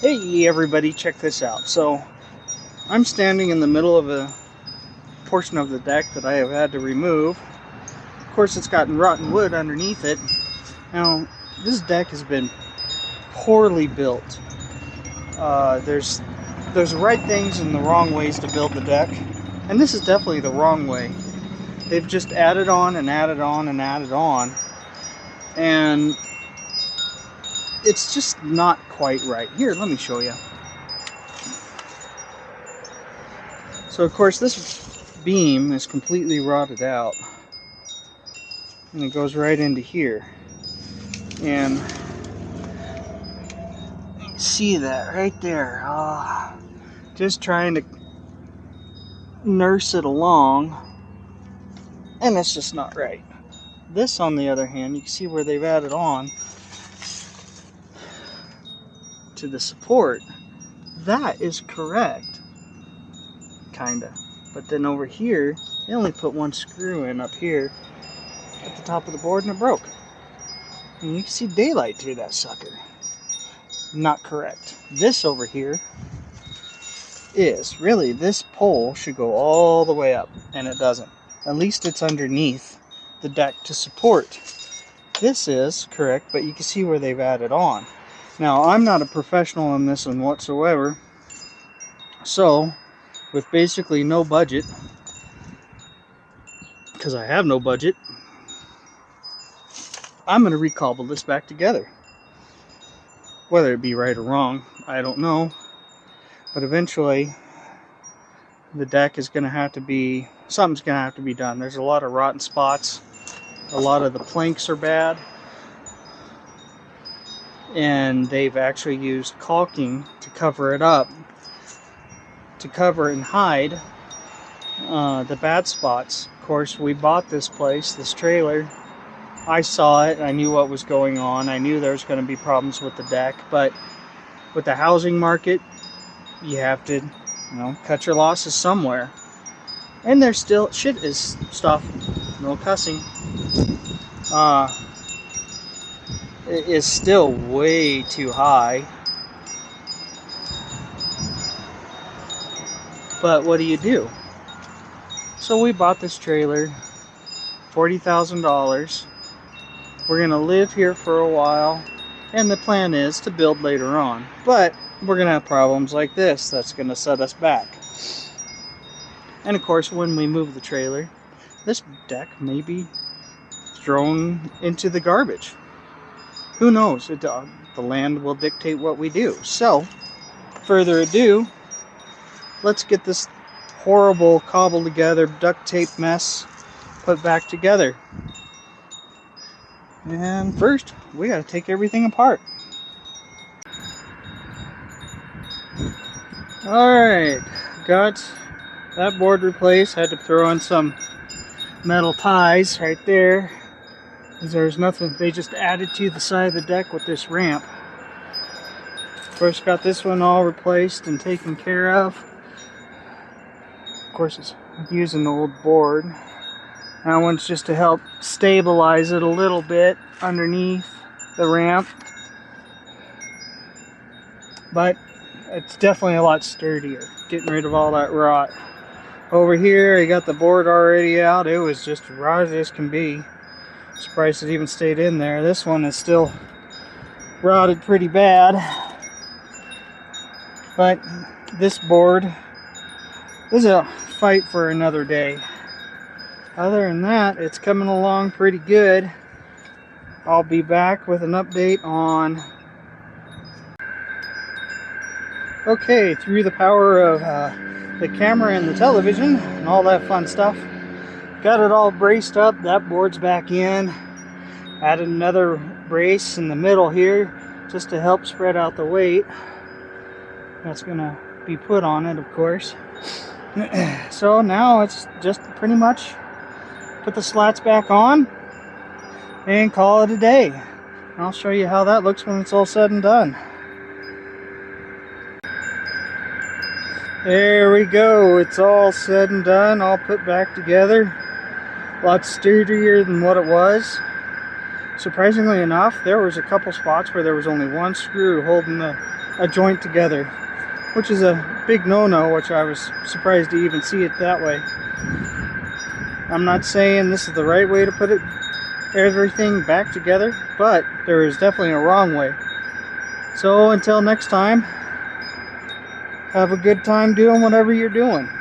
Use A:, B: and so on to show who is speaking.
A: Hey everybody, check this out. So I'm standing in the middle of a portion of the deck that I have had to remove. Of course, it's gotten rotten wood underneath it. Now, this deck has been poorly built. There's right things and the wrong ways to build the deck, and this is definitely the wrong way. They've just added on and added on and added on, and it's just not quite right. Here, let me show you. So of course this beam is completely rotted out, and it goes right into here, and you can see that right there. Just trying to nurse it along, and it's just not right. This, on the other hand, you can see where they've added on to the support. That is correct, kinda. But then over here, they only put one screw in up here at the top of the board, and it broke. And you can see daylight through that sucker. Not correct. This over here is really, this pole should go all the way up, and it doesn't. At least it's underneath the deck to support. This is correct, but you can see where they've added on. Now, I'm not a professional in this one whatsoever, so with basically no budget, because I have no budget, I'm going to recobble this back together. Whether it be right or wrong, I don't know, but eventually the deck is going to have to be, something's going to have to be done. There's a lot of rotten spots, a lot of the planks are bad, and they've actually used caulking to cover it up, to cover and hide the bad spots. Of course, we bought this place, this trailer. I saw it, I knew what was going on, I knew there was going to be problems with the deck, but with the housing market, you have to, cut your losses somewhere. And there's still, shit is stuff, no cussing, it is still way too high. But what do? So we bought this trailer, $40,000. We're going to live here for a while, and the plan is to build later on. But we're going to have problems like this that's going to set us back. And of course, when we move the trailer, this deck may be thrown into the garbage. Who knows? The land will dictate what we do. So, further ado, let's get this horrible cobbled together duct tape mess put back together. And first, we gotta take everything apart. Alright, got that board replaced. Had to throw on some metal ties right there, because there's nothing, they just added to the side of the deck with this ramp. Of course, got this one all replaced and taken care of. Of course, it's using the old board. That one's just to help stabilize it a little bit underneath the ramp. But it's definitely a lot sturdier, getting rid of all that rot. Over here, I got the board already out. It was just rotted as can be. Surprised it even stayed in there. This one is still rotted pretty bad. But this board is a fight for another day. Other than that, it's coming along pretty good. I'll be back with an update on... Okay, through the power of the camera and the television and all that fun stuff, got it all braced up. That board's back in. Added another brace in the middle here just to help spread out the weight. That's gonna be put on it, of course. So now it's just pretty much put the slats back on and call it a day. I'll show you how that looks when it's all said and done. There we go, it's all said and done, all put back together. A lot sturdier than what it was. surprisingly enough, there was a couple spots where there was only one screw holding a joint together, which is a big no-no, which I was surprised to even see it that way. I'm not saying this is the right way to put everything back together, but there is definitely a wrong way. So until next time, have a good time doing whatever you're doing.